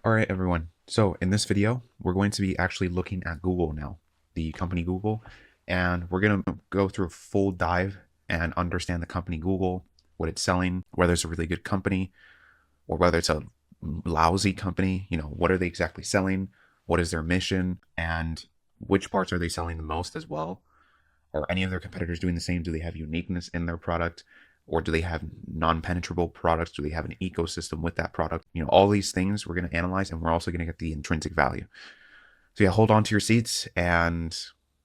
All right, everyone. So in this video, we're going to be actually looking at Google now, the company Google, and we're going to go through a full dive and understand the company Google, what it's selling, whether it's a really good company or whether it's a lousy company. What are they exactly selling? What is their mission? And which parts are they selling the most as well? Are any of their competitors doing the same? Do they have uniqueness in their product? Or do they have non-penetrable products? Do they have an ecosystem with that product? All these things we're going to analyze, and we're also going to get the intrinsic value. So yeah, hold on to your seats, and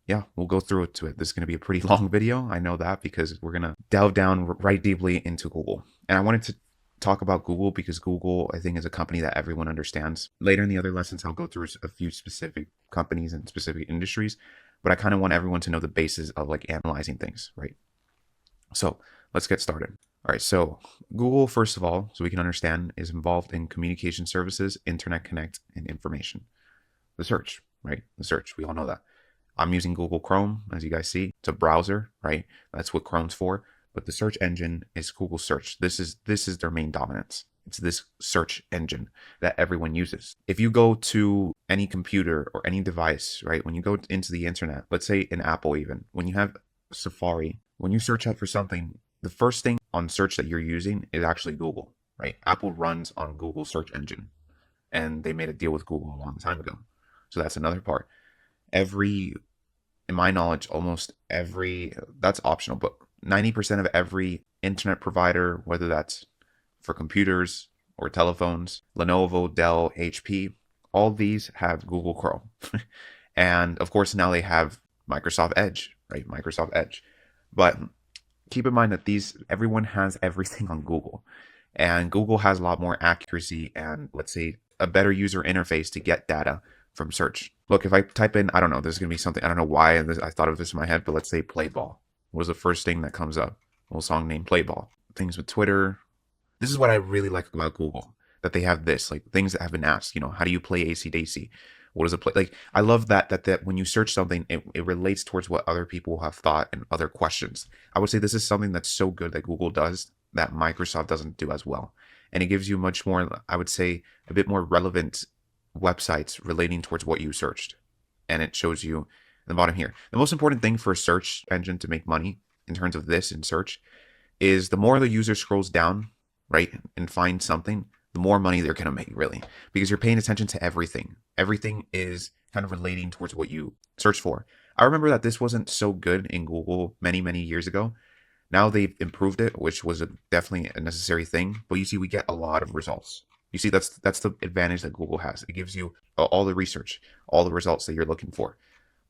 yeah, we'll go through it to it. This is going to be a pretty long video. I know that because we're going to delve down right deeply into Google. And I wanted to talk about Google because Google, I think, is a company that everyone understands. Later in the other lessons, I'll go through a few specific companies and specific industries, but I kind of want everyone to know the basis of like analyzing things, right? So let's get started. All right, so Google, first of all, so we can understand, is involved in communication services, internet connect, and information. The search, right? The search, we all know that. I'm using Google Chrome, as you guys see. It's a browser, right? That's what Chrome's for. But the search engine is Google search. This is their main dominance. It's this search engine that everyone uses. If you go to any computer or any device, right? When you go into the internet, let's say in Apple even, when you have Safari, when you search up for something, the first thing on search that you're using is actually Google, right? Apple runs on Google search engine, and they made a deal with Google a long time ago. So that's another part. In my knowledge, almost every, that's optional, but 90% of every internet provider, whether that's for computers or telephones, Lenovo, Dell, HP, all these have Google Chrome. And of course, now they have Microsoft Edge, right? Microsoft Edge. But keep in mind that everyone has everything on Google, and Google has a lot more accuracy and, let's say, a better user interface to get data from search. Look, if I type in, I don't know, there's going to be something, I don't know why I thought of this in my head, but let's say play ball. What is the first thing that comes up? A little song named Play Ball. Things with Twitter. This is what I really like about Google, that they have this, like things that have been asked, how do you play AC/DC? What does it play? Like, I love that when you search something, it relates towards what other people have thought and other questions. I would say this is something that's so good that Google does that Microsoft doesn't do as well. And it gives you much more, I would say, a bit more relevant websites relating towards what you searched. And it shows you the bottom here. The most important thing for a search engine to make money in terms of this in search is the more the user scrolls down, right, and finds something, the more money they're going to make, really, because you're paying attention to everything. Everything is kind of relating towards what you search for. I remember that this wasn't so good in Google many, many years ago. Now they've improved it, which was definitely a necessary thing. But you see, we get a lot of results. You see, that's the advantage that Google has. It gives you all the research, all the results that you're looking for,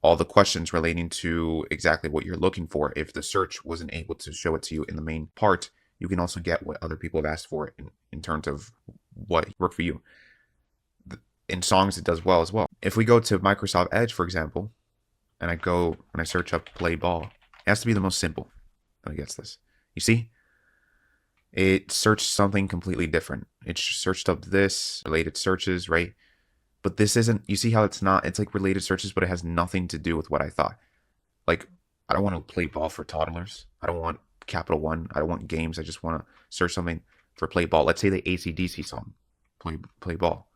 all the questions relating to exactly what you're looking for. If the search wasn't able to show it to you in the main part, you can also get what other people have asked for in terms of what worked for you. In songs, it does well as well. If we go to Microsoft Edge, for example, and I search up play ball, it has to be the most simple that gets this. You see? It searched something completely different. It searched up this, related searches, right? But this isn't, you see how it's like related searches, but it has nothing to do with what I thought. Like, I don't want to play ball for toddlers. I don't want Capital One. I don't want games. I just want to search something for play ball. Let's say the AC/DC song, play ball,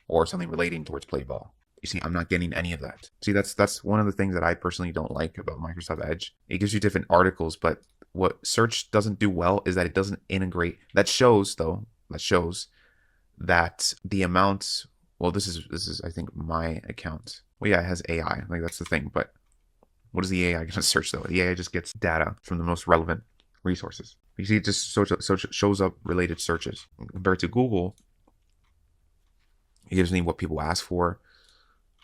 or something relating towards play ball. You see, I'm not getting any of that. See, that's one of the things that I personally don't like about Microsoft Edge. It gives you different articles, but what search doesn't do well is that it doesn't integrate. That shows that the amounts. Well, this is I think my account. Well, yeah, it has AI. Like, that's the thing. But what is the AI going to search though? The AI just gets data from the most relevant resources. You see, it just shows up related searches. Compared to Google, it gives me what people ask for.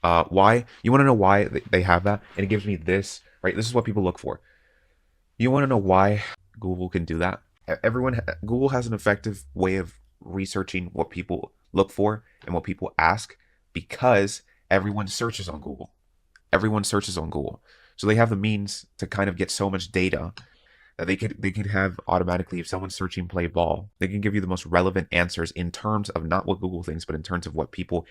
Why? You want to know why they have that? And it gives me this, right? This is what people look for. You want to know why Google can do that? Google has an effective way of researching what people look for and what people ask, because everyone searches on Google. Everyone searches on Google. So they have the means to kind of get so much data that they could have automatically, if someone's searching play ball, they can give you the most relevant answers in terms of not what Google thinks, but in terms of what people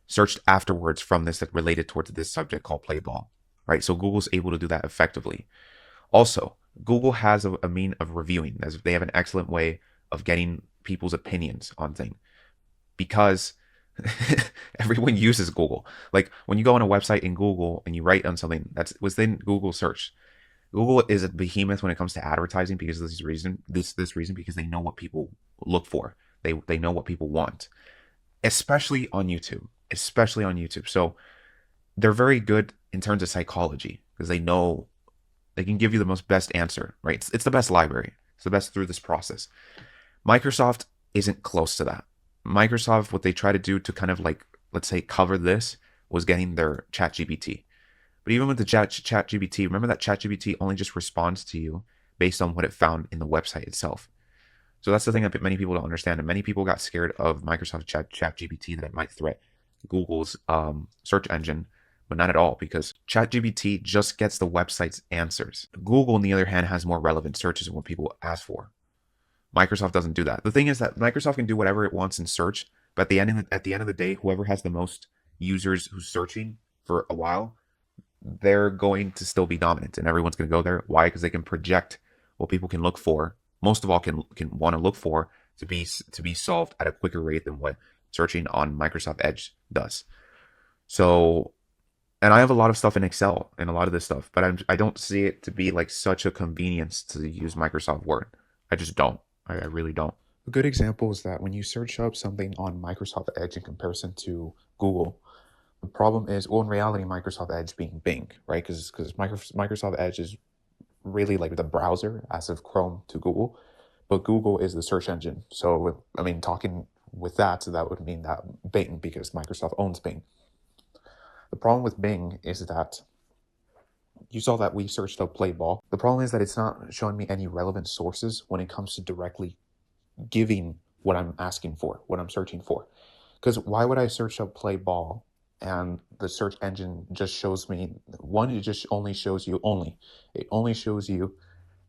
searched afterwards from this that related towards this subject called play ball, right? So Google's able to do that effectively. Also, Google has a mean of reviewing. They have an excellent way of getting people's opinions on things, because Everyone uses Google. Like when you go on a website in Google and you write on something that's within Google search, Google is a behemoth when it comes to advertising because of this reason because they know what people look for. They know what people want, especially on YouTube. Especially on YouTube. So they're very good in terms of psychology because they know they can give you the most best answer, right? It's the best library. It's the best through this process. Microsoft isn't close to that. Microsoft, what they try to do to kind of like, let's say, cover this was getting their chat GPT. But even with the chat GPT, remember that chat GPT only just responds to you based on what it found in the website itself. So that's the thing that many people don't understand. And many people got scared of Microsoft chat GPT that it might threat Google's search engine, but not at all because ChatGPT just gets the website's answers. Google, on the other hand, has more relevant searches and what people ask for. Microsoft doesn't do that. The thing is that Microsoft can do whatever it wants in search, but at the end of the day, whoever has the most users who's searching for a while, they're going to still be dominant, and everyone's going to go there. Why? Because they can project what people can look for. Most of all, can want to look for to be solved at a quicker rate than what searching on Microsoft Edge does. So, and I have a lot of stuff in Excel and a lot of this stuff, but I don't see it to be like such a convenience to use Microsoft Word. I just don't. I really don't. A good example is that when you search up something on Microsoft Edge in comparison to Google, the problem is, well, in reality, Microsoft Edge being Bing, right? Because Microsoft Edge is really like the browser as of Chrome to Google, but Google is the search engine. So, I mean, talking with that, so that would mean that Bing, because Microsoft owns Bing. The problem with Bing is that you saw that we searched up play ball. The problem is that it's not showing me any relevant sources when it comes to directly giving what I'm asking for, what I'm searching for. Because why would I search up play ball and the search engine just shows me one, it just only shows you it only shows you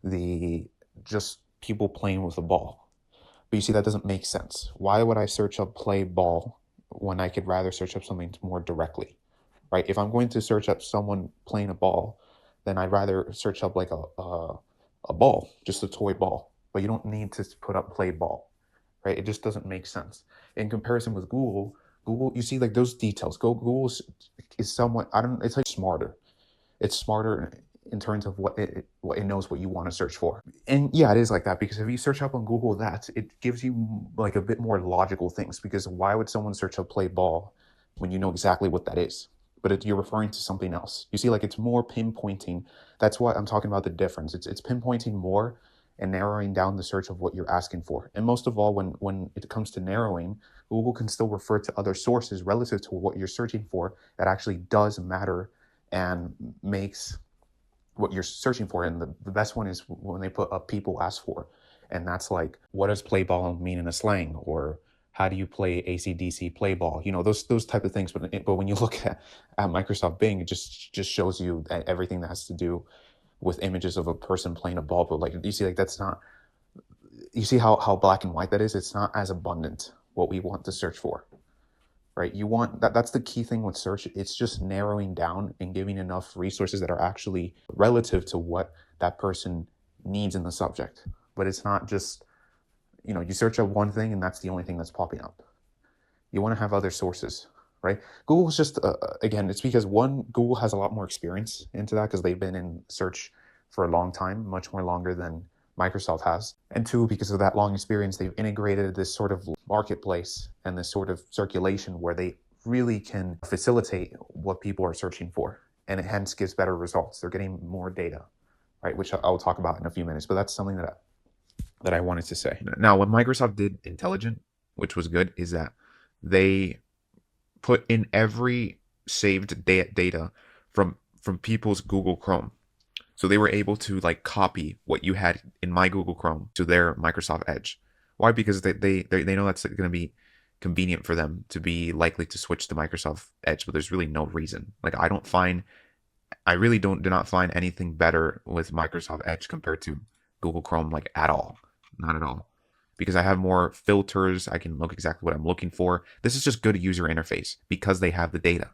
the just people playing with the ball. But you see, that doesn't make sense. Why would I search up play ball when I could rather search up something more directly, right? If I'm going to search up someone playing a ball, then I'd rather search up like a ball, just a toy ball. But you don't need to put up play ball, right? It just doesn't make sense. In comparison with Google, you see like those details. Google is somewhat, I don't, it's like smarter. It's smarter in terms of what it knows what you want to search for. And yeah, it is like that because if you search up on Google that, it gives you like a bit more logical things because why would someone search up play ball when you know exactly what that is? But you're referring to something else. You see, like it's more pinpointing. That's what I'm talking about the difference. It's pinpointing more and narrowing down the search of what you're asking for. And most of all, when it comes to narrowing, Google can still refer to other sources relative to what you're searching for that actually does matter and makes what you're searching for. And the best one is when they put up people ask for. And that's like, what does play ball mean in a slang? Or how do you play AC/DC play ball? You know, those type of things. But when you look at Microsoft Bing, it just shows you everything that has to do with images of a person playing a ball. But like you see, like that's not, you see how black and white that is? It's not as abundant what we want to search for. Right? You want that's the key thing with search. It's just narrowing down and giving enough resources that are actually relative to what that person needs in the subject. But it's not just, you know, you search up one thing and that's the only thing that's popping up. You want to have other sources, right? Google's just, again, it's because one, Google has a lot more experience into that because they've been in search for a long time, much more longer than Microsoft has. And two, because of that long experience, they've integrated this sort of marketplace and this sort of circulation where they really can facilitate what people are searching for. And it hence gives better results. They're getting more data, right? Which I'll talk about in a few minutes, but that's something that I wanted to say. Now, what Microsoft did intelligent, which was good, is that they put in every saved data from people's Google Chrome. So they were able to like copy what you had in my Google Chrome to their Microsoft Edge. Why? Because they know that's going to be convenient for them to be likely to switch to Microsoft Edge, but there's really no reason. Like I really do not find anything better with Microsoft Edge compared to Google Chrome, like at all. Not at all. Because I have more filters, I can look exactly what I'm looking for. This is just good user interface because they have the data.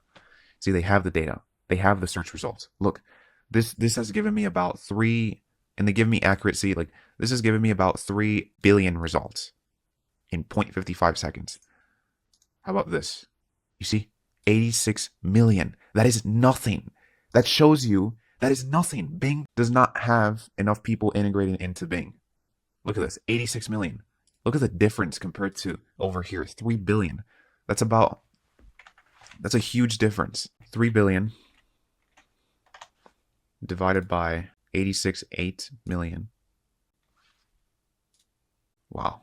See, they have the data. They have the search results. Look, this has given me about 3, and they give me accuracy, like this has given me about 3 billion results in 0.55 seconds. How about this? You see, 86 million. That is nothing. That shows you that is nothing. Bing does not have enough people integrated into Bing. Look at this, 86 million. Look at the difference compared to over here, 3 billion. That's a huge difference. 3 billion divided by 86.8 million. Wow.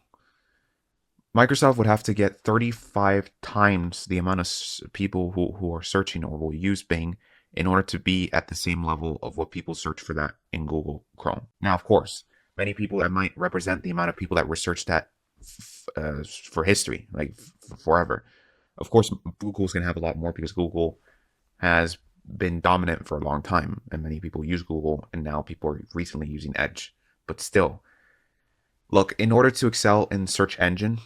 Microsoft would have to get 35 times the amount of people who are searching or will use Bing in order to be at the same level of what people search for that in Google Chrome. Now, of course, many people that might represent the amount of people that researched that for history, like forever. Of course, Google's going to have a lot more because Google has been dominant for a long time and many people use Google, and now people are recently using Edge. But still, look, in order to excel in search engine,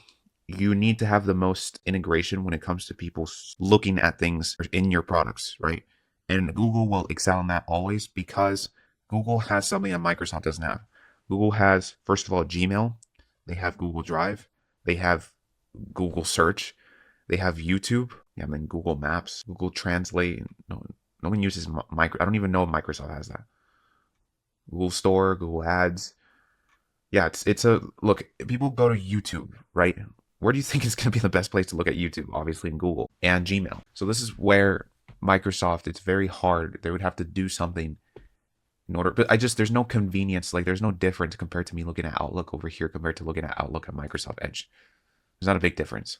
you need to have the most integration when it comes to people looking at things in your products, right? And Google will excel in that always because Google has something that Microsoft doesn't have. Google has, first of all, Gmail. They have Google Drive. They have Google Search. They have YouTube. Yeah, I mean, Google Maps, Google Translate. No one uses I don't even know if Microsoft has that. Google Store, Google Ads. Yeah, it's a look. People go to YouTube, right? Where do you think is going to be the best place to look at YouTube? Obviously in Google and Gmail. So this is where Microsoft, it's very hard. They would have to do something in order, but there's no convenience. Like there's no difference compared to me looking at Outlook over here compared to looking at Outlook at Microsoft Edge. There's not a big difference.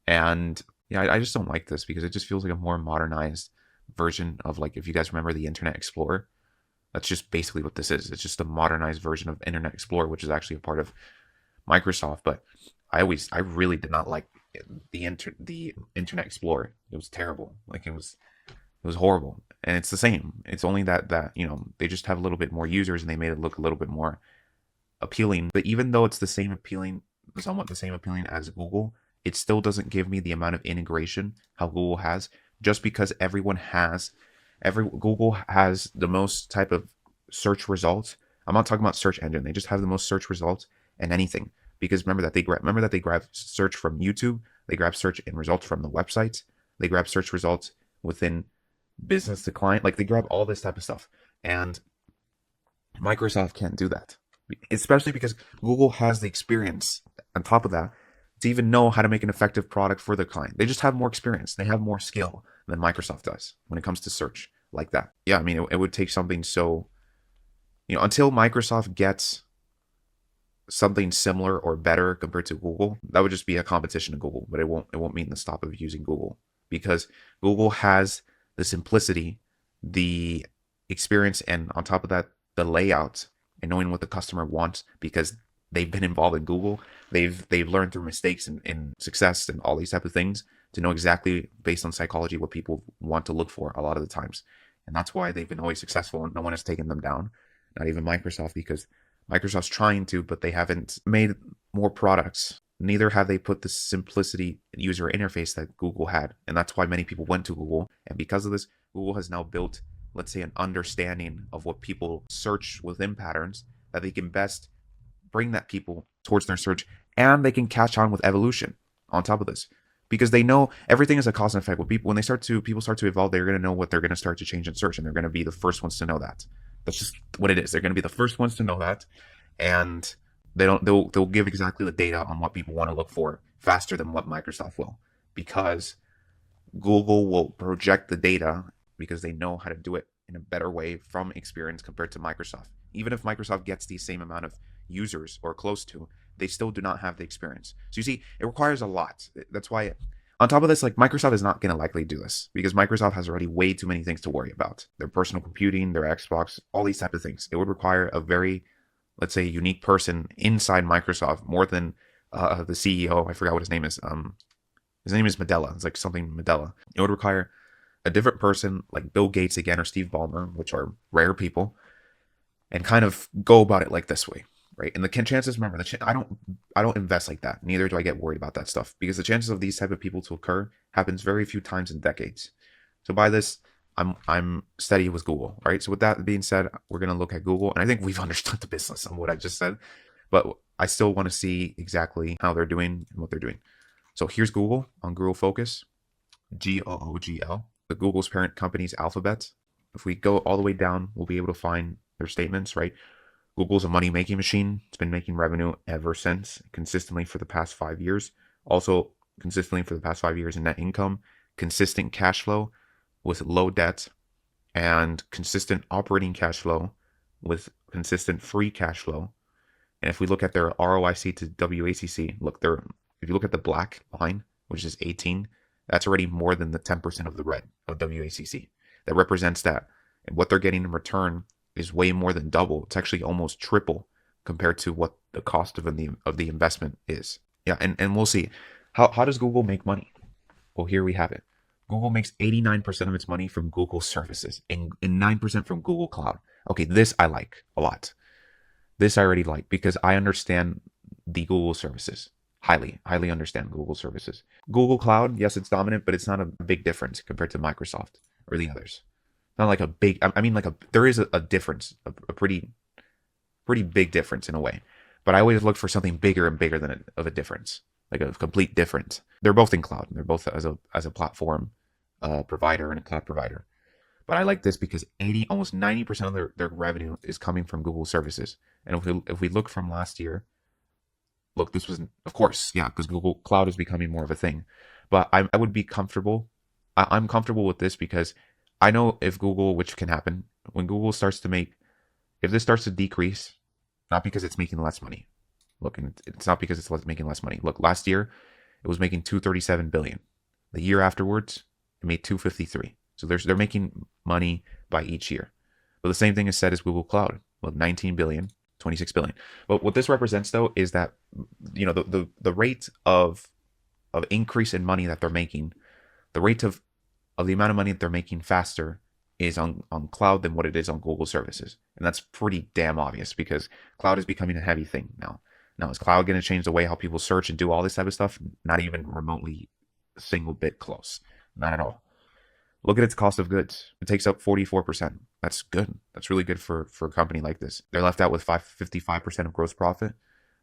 And yeah, I just don't like this because it just feels like a more modernized version of, like, if you guys remember the Internet Explorer, that's just basically what this is. It's just a modernized version of Internet Explorer, which is actually a part of Microsoft. But I really did not like the Internet Explorer. It was terrible. Like it was horrible. And it's the same. It's only that they just have a little bit more users and they made it look a little bit more appealing. But even though it's somewhat the same appealing as Google, it still doesn't give me the amount of integration how Google has, just because Google has the most type of search results. I'm not talking about search engine. They just have the most search results and anything. Because remember that they grab search from YouTube, they grab search and results from the websites, they grab search results within business to client, like they grab all this type of stuff. And Microsoft can't do that, especially because Google has the experience on top of that to even know how to make an effective product for the client. They just have more experience. They have more skill than Microsoft does when it comes to search like that. Yeah, I mean, it would take something so, until Microsoft gets something similar or better compared to Google, that would just be a competition to Google, but it won't mean the stop of using Google, because Google has the simplicity, the experience, and on top of that, the layout and knowing what the customer wants, because they've been involved in Google. They've learned through mistakes and success and all these type of things to know exactly, based on psychology, what people want to look for a lot of the times. And that's why they've been always successful and no one has taken them down. Not even Microsoft, because Microsoft's trying to, but they haven't made more products. Neither have they put the simplicity user interface that Google had. And that's why many people went to Google. And because of this, Google has now built, let's say, an understanding of what people search within patterns that they can best bring that people towards their search, and they can catch on with evolution on top of this, because they know everything is a cause and effect. When people start to evolve, they're going to know what they're going to start to change in search, and they're going to be the first ones to know that. That's just what it is. They're going to be the first ones to know that, and they'll give exactly the data on what people want to look for faster than what Microsoft will, because Google will project the data because they know how to do it in a better way from experience compared to Microsoft. Even if Microsoft gets the same amount of users or close to, they still do not have the experience. So you see, it requires a lot. That's why, on top of this, like, Microsoft is not going to likely do this, because Microsoft has already way too many things to worry about. Their personal computing, their Xbox, all these type of things. It would require a very, let's say, unique person inside Microsoft, more than the CEO. I forgot what his name is. His name is Medella. It's like something Medella. It would require a different person like Bill Gates again, or Steve Ballmer, which are rare people, and kind of go about it like this way, right? And the chances, remember, I don't invest like that. Neither do I get worried about that stuff, because the chances of these type of people to occur happens very few times in decades. So by this, I'm steady with Google, right? So with that being said, we're gonna look at Google, and I think we've understood the business on what I just said, but I still want to see exactly how they're doing and what they're doing. So here's Google on Google Focus. GOOGL, the Google's parent company's alphabet. If we go all the way down, we'll be able to find their statements, right? Google's a money making machine. It's been making revenue ever since, consistently for the past 5 years. Also, consistently for the past 5 years in net income, consistent cash flow with low debt, and consistent operating cash flow with consistent free cash flow. And if we look at their ROIC to WACC, if you look at the black line, which is 18, that's already more than the 10% of the red of WACC. That represents that. And what they're getting in return is way more than double. It's actually almost triple compared to what the cost of the investment is. Yeah, and we'll see. How does Google make money? Well, here we have it. Google makes 89% of its money from Google services and 9% from Google Cloud. Okay, this I like a lot. This I already like because I understand the Google services. Highly understand Google services. Google Cloud, yes, it's dominant, but it's not a big difference compared to Microsoft or the others. Not like a big, I mean, there is a difference, a pretty big difference in a way. But I always look for something bigger and bigger of a difference, like a complete difference. They're both in cloud. They're both as a platform provider and a cloud provider. But I like this because almost 90% of their revenue is coming from Google services. And if we look from last year, look, this was, of course, yeah, because Google Cloud is becoming more of a thing. But I would be comfortable. I'm comfortable with this because I know if Google, which can happen, when Google starts to if this starts to decrease, not because it's making less money. Look, and it's not because it's making less money. Look, last year, it was making 237 billion. The year afterwards, it made 253. So they're making money by each year. But the same thing is said as Google Cloud. Look, 19 billion, 26 billion. But what this represents though is that the rate of increase in money that they're making, the rate of the amount of money that they're making faster is on cloud than what it is on Google services. And that's pretty damn obvious because cloud is becoming a heavy thing now. Now, is cloud going to change the way how people search and do all this type of stuff? Not even remotely a single bit close. Not at all. Look at its cost of goods. It takes up 44%. That's good. That's really good for a company like this. They're left out with 55% of gross profit.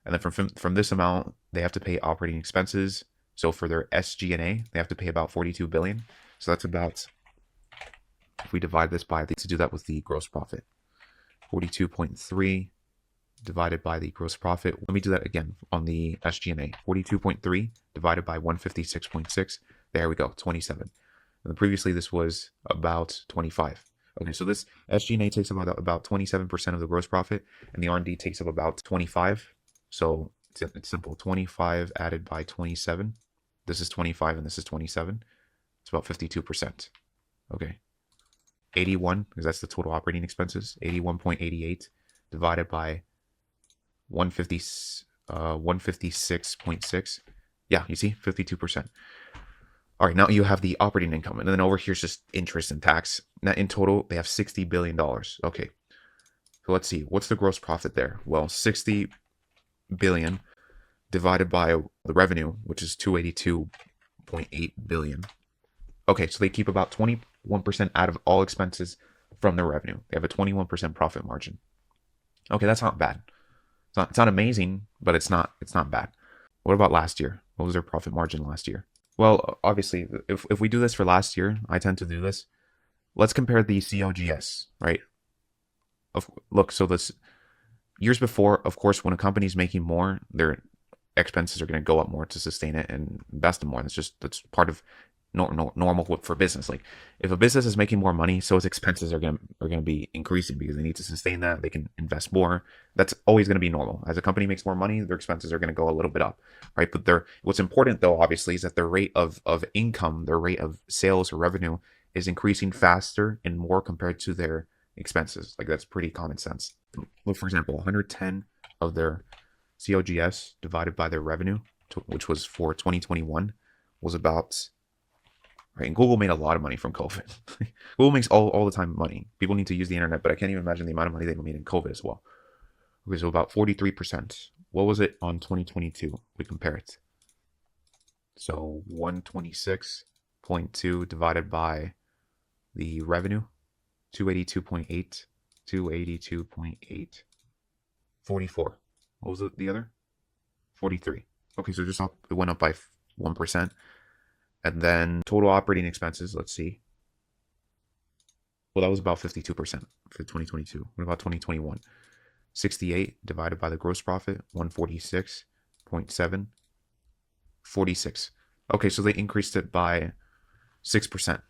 And then from this amount, they have to pay operating expenses. So for their SG&A, they have to pay about 42 billion. So that's about, if we divide this by, to do that with the gross profit, 42.3 divided by the gross profit. Let me do that again on the SG&A. 42.3 divided by 156.6. There we go, 27. And previously this was about 25. Okay, so this SG&A takes up about 27% of the gross profit, and the R&D takes up about 25. So it's simple. 25 added by 27. This is 25 and this is 27. It's about 52%. Okay. 81, because that's the total operating expenses. 81.88 divided by 156.6. Yeah, you see, 52%. All right, now you have the operating income, and then over here's just interest and tax. Now in total, they have $60 billion. Okay, so let's see, what's the gross profit there? Well, 60 billion divided by the revenue, which is 282.8 billion. Okay, so they keep about 21% out of all expenses from their revenue. They have a 21% profit margin. Okay, that's not bad. It's not amazing, but it's not bad. What about last year? What was their profit margin last year? Well, obviously, if we do this for last year, I tend to do this. Let's compare the COGS, right? Look, so this years before, of course, when a company's making more, their expenses are going to go up more to sustain it and invest in more. That's part of normal for business. Like if a business is making more money, so its expenses are going to be increasing because they need to sustain that. They can invest more. That's always going to be normal. As a company makes more money, their expenses are going to go a little bit up, right? But what's important though, obviously, is that their rate of income, their rate of sales or revenue is increasing faster and more compared to their expenses. Like that's pretty common sense. Look, for example, 110 of their COGS divided by their revenue, which was for 2021, was about. Right, and Google made a lot of money from COVID. Google makes all the time money. People need to use the internet, but I can't even imagine the amount of money they made in COVID as well. Okay, so about 43%. What was it on 2022? We compare it. So 126.2 divided by the revenue, 282.8, 282.8, 44. What was the other? 43. Okay, so just it went up by 1%. And then total operating expenses, let's see. Well, that was about 52% for 2022. What about 2021? 68 divided by the gross profit, 146.7, 46. Okay, so they increased it by 6%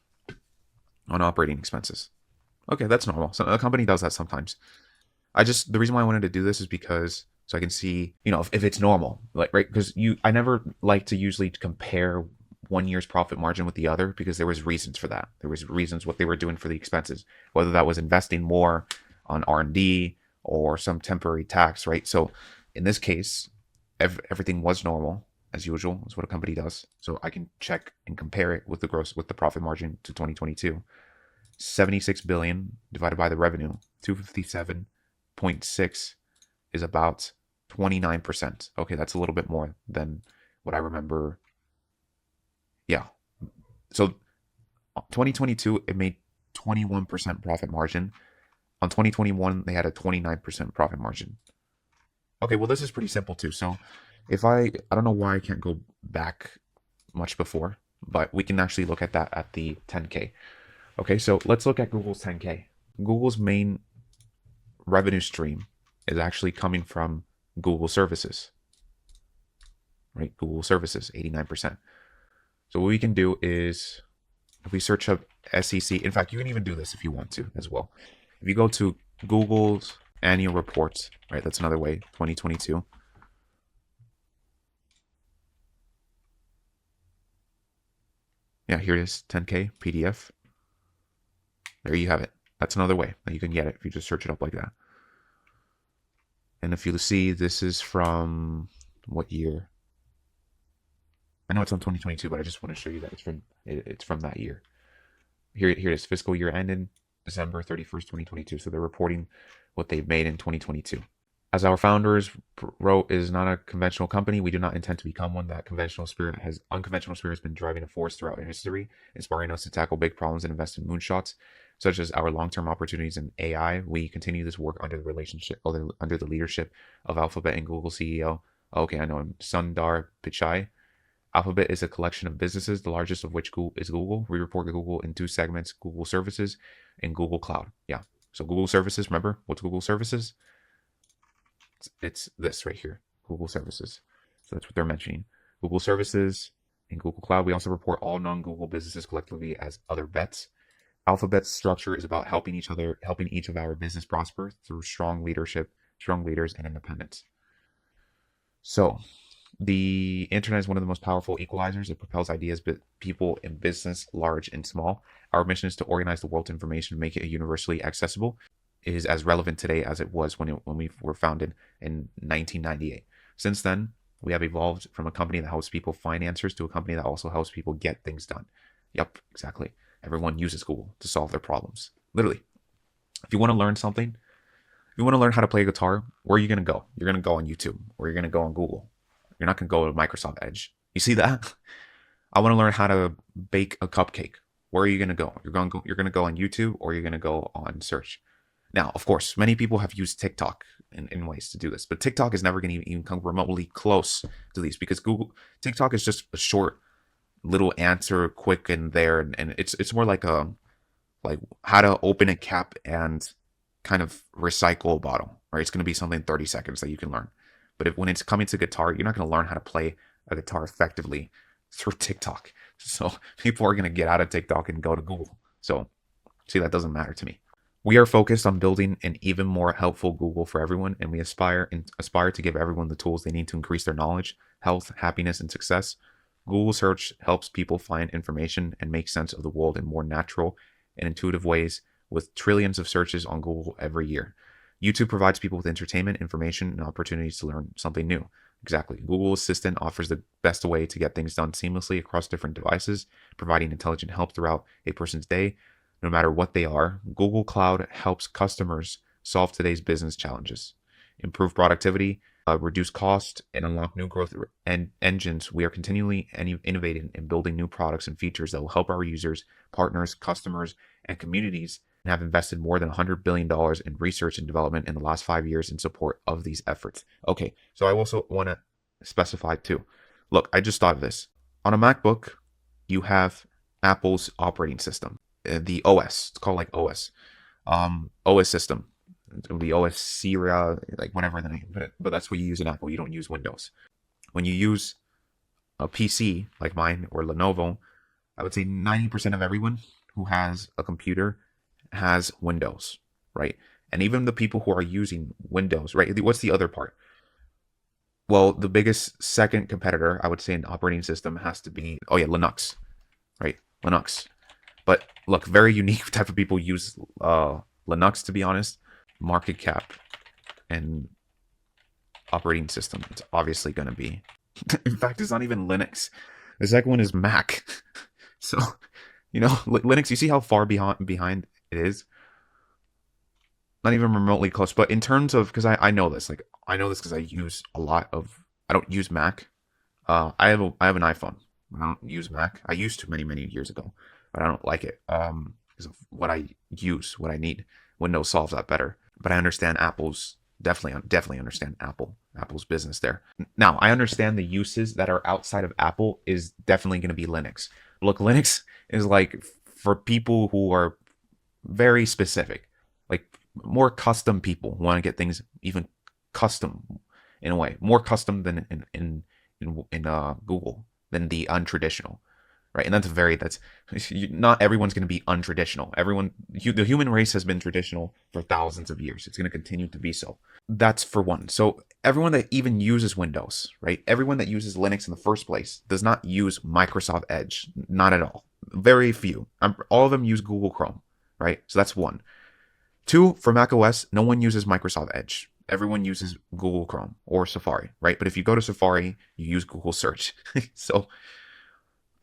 on operating expenses. Okay, that's normal. So a company does that sometimes. The reason why I wanted to do this is because so I can see, if it's normal, like, right? Because I never like to usually compare one year's profit margin with the other because there was reasons for that. There was reasons what they were doing for the expenses, whether that was investing more on R&D or some temporary tax, right? So in this case, everything was normal as usual. Is what a company does. So I can check and compare it with the profit margin to 2022. 76 billion divided by the revenue, 257.6 is about 29%. Okay, that's a little bit more than what I remember. Yeah. So 2022, it made 21% profit margin. On 2021, they had a 29% profit margin. Okay, well, this is pretty simple too. So if I don't know why I can't go back much before, but we can actually look at that at the 10K. Okay, so let's look at Google's 10K. Google's main revenue stream is actually coming from Google services, right? Google services, 89%. So what we can do is if we search up SEC, in fact, you can even do this if you want to as well. If you go to Google's annual reports, right? That's another way, 2022. Yeah, here it is, 10K PDF. There you have it. That's another way that you can get it if you just search it up like that. And if you see, this is from what year? I know it's on 2022, but I just want to show you that it's from that year. Here it is, fiscal year ended December 31st, 2022. So they're reporting what they've made in 2022. As our founders wrote, is not a conventional company. We do not intend to become one. That unconventional spirit has been driving a force throughout history, inspiring us to tackle big problems and invest in moonshots, such as our long-term opportunities in AI. We continue this work under the leadership of Alphabet and Google CEO. Okay, I know him, Sundar Pichai. Alphabet is a collection of businesses, the largest of which is Google. We report Google in two segments: Google Services and Google Cloud. Yeah. So Google Services. Remember what's Google Services? It's this right here, Google Services. So that's what they're mentioning. Google Services and Google Cloud. We also report all non-Google businesses collectively as other bets. Alphabet's structure is about helping each of our business prosper through strong leaders, and independence. So the internet is one of the most powerful equalizers. It propels ideas, but people in business, large and small. Our mission is to organize the world's information and make it universally accessible. It is as relevant today as it was when we were founded in 1998. Since then, we have evolved from a company that helps people find answers to a company that also helps people get things done. Yep, exactly. Everyone uses Google to solve their problems. Literally. If you want to learn something, if you want to learn how to play a guitar, where are you going to go? You're going to go on YouTube, or you're going to go on Google. You're not going to go to Microsoft Edge. You see that? I want to learn how to bake a cupcake. Where are you going to go? You're going to go on YouTube, or you're going to go on search. Now, of course, many people have used TikTok in ways to do this, but TikTok is never going to even come remotely close to these because TikTok is just a short little answer, quick and there, and it's more like how to open a cap and kind of recycle a bottle, right? It's going to be something in 30 seconds that you can learn. But when it's coming to guitar, you're not going to learn how to play a guitar effectively through TikTok. So people are going to get out of TikTok and go to Google. So see, that doesn't matter to me. We are focused on building an even more helpful Google for everyone, and we aspire to give everyone the tools they need to increase their knowledge, health, happiness, and success. Google Search helps people find information and make sense of the world in more natural and intuitive ways with trillions of searches on Google every year. YouTube provides people with entertainment, information, and opportunities to learn something new. Exactly. Google Assistant offers the best way to get things done seamlessly across different devices, providing intelligent help throughout a person's day, no matter what they are. Google Cloud helps customers solve today's business challenges, improve productivity, reduce cost, and unlock new growth engines. We are continually innovating and building new products and features that will help our users, partners, customers, and communities, and have invested more than $100 billion in research and development in the last 5 years in support of these efforts. Okay, so I also want to specify too. Look, I just thought of this. On a MacBook, you have Apple's operating system, the OS. It's called like OS, OS system. It's gonna be OS Sierra, like whatever the name, but that's what you use in Apple. You don't use Windows. When you use a PC like mine or Lenovo, I would say 90% of everyone who has a computer has Windows, right? And even the people who are using Windows, right? What's the other part? Well, the biggest second competitor, I would say, in operating system has to be, oh yeah, Linux, right? Linux. But look, very unique type of people use Linux, to be honest. Market cap and operating system, it's obviously going to be. In fact, it's not even Linux. The second one is Mac. So, Linux, you see how far behind it is? Not even remotely close. But in terms of, because I know this, like, I know this because I use a lot of, I don't use Mac. I have an iPhone. I don't use Mac. I used to many years ago, but I don't like it because of what I use, what I need. Windows solves that better. But I understand Apple's definitely understand Apple's business there. Now I understand the uses that are outside of Apple is definitely going to be Linux. Look, Linux is like for people who are very specific, like more custom people who want to get things even custom in a way, more custom than in Google than the untraditional, right? And that's not everyone's going to be untraditional. The human race has been traditional for thousands of years. It's going to continue to be so. That's for one. So everyone that even uses Windows, right? Everyone that uses Linux in the first place does not use Microsoft Edge, not at all. Very few. All of them use Google Chrome, right? So that's one. Two, for Mac OS, no one uses Microsoft Edge. Everyone uses Google Chrome or Safari, right? But if you go to Safari, you use Google Search. So,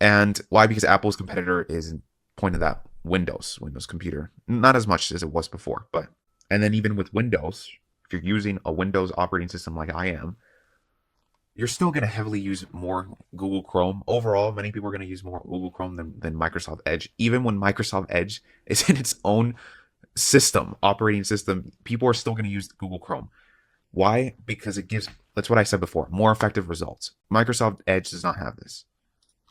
and why? Because Apple's competitor is pointed at Windows computer. Not as much as it was before, but, and then even with Windows, if you're using a Windows operating system like I am, you're still going to heavily use more Google Chrome. Overall, many people are going to use more Google Chrome than Microsoft Edge. Even when Microsoft Edge is in its own operating system, people are still going to use Google Chrome. Why? Because it gives, that's what I said before, more effective results. Microsoft Edge does not have this,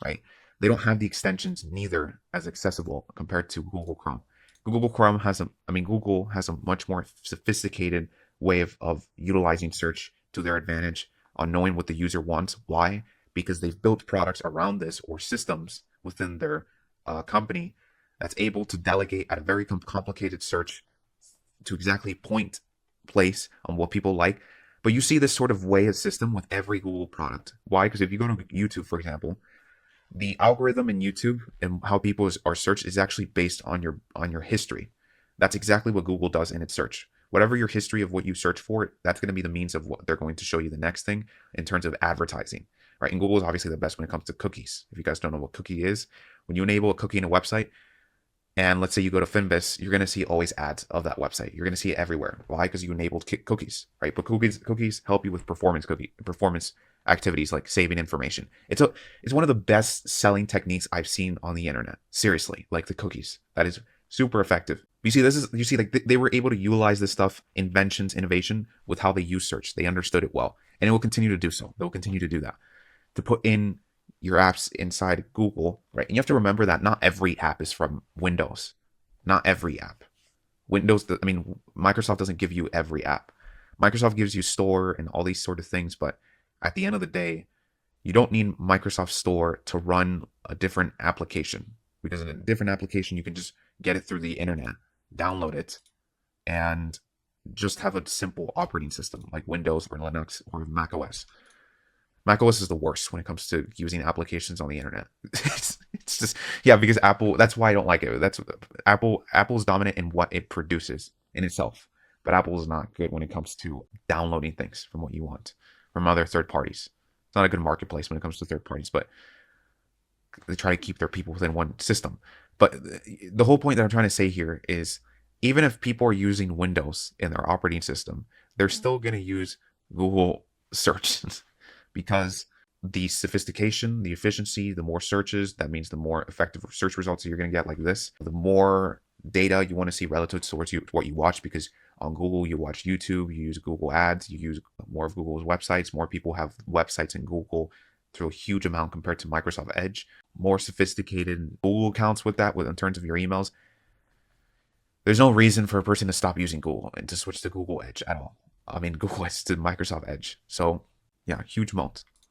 right? They don't have the extensions neither as accessible compared to Google Chrome. Google has a much more sophisticated way of utilizing search to their advantage on knowing what the user wants. Why? Because they've built products around this or systems within their company that's able to delegate at a very complicated search to exactly place on what people like. But you see this sort of way of system with every Google product. Why? Because if you go to YouTube, for example, the algorithm in YouTube and how people are searched is actually based on your history. That's exactly what Google does in its search. Whatever your history of what you search for, that's going to be the means of what they're going to show you the next thing in terms of advertising, right? And Google is obviously the best when it comes to cookies. If you guys don't know what cookie is, when you enable a cookie in a website, and let's say you go to Finbis, you're going to see always ads of that website. You're going to see it everywhere. Why? Because you enabled cookies, right? But cookies help you with performance activities like saving information. It's one of the best selling techniques I've seen on the internet. Seriously, like the cookies. That is super effective. You see like they were able to utilize this stuff, innovation with how they use search. They understood it well, and it will continue to do so. They will continue to do that, to put in your apps inside Google, right? And you have to remember that not every app is from Windows. Not every app. Microsoft doesn't give you every app. Microsoft gives you Store and all these sort of things, but at the end of the day, you don't need Microsoft Store to run a different application, because in a different application, you can just get it through the internet, download it, and just have a simple operating system like Windows or Linux or Mac OS. macOS is the worst when it comes to using applications on the internet. it's just, yeah, because Apple, that's why I don't like it. That's Apple's dominant in what it produces in itself, but Apple is not good when it comes to downloading things from what you want from other third parties. It's not a good marketplace when it comes to third parties, but they try to keep their people within one system. But the whole point that I'm trying to say here is, even if people are using Windows in their operating system, they're still going to use Google search because the sophistication, the efficiency, the more searches, that means the more effective search results you're going to get like this. The more data you want to see relative to what you watch, because on Google, you watch YouTube, you use Google Ads, you use more of Google's websites. More people have websites in Google through a huge amount compared to Microsoft Edge. More sophisticated Google accounts with that, in terms of your emails. There's no reason for a person to stop using Google and to switch to Google Edge at all. I mean, Google Edge to Microsoft Edge. So yeah, huge moat.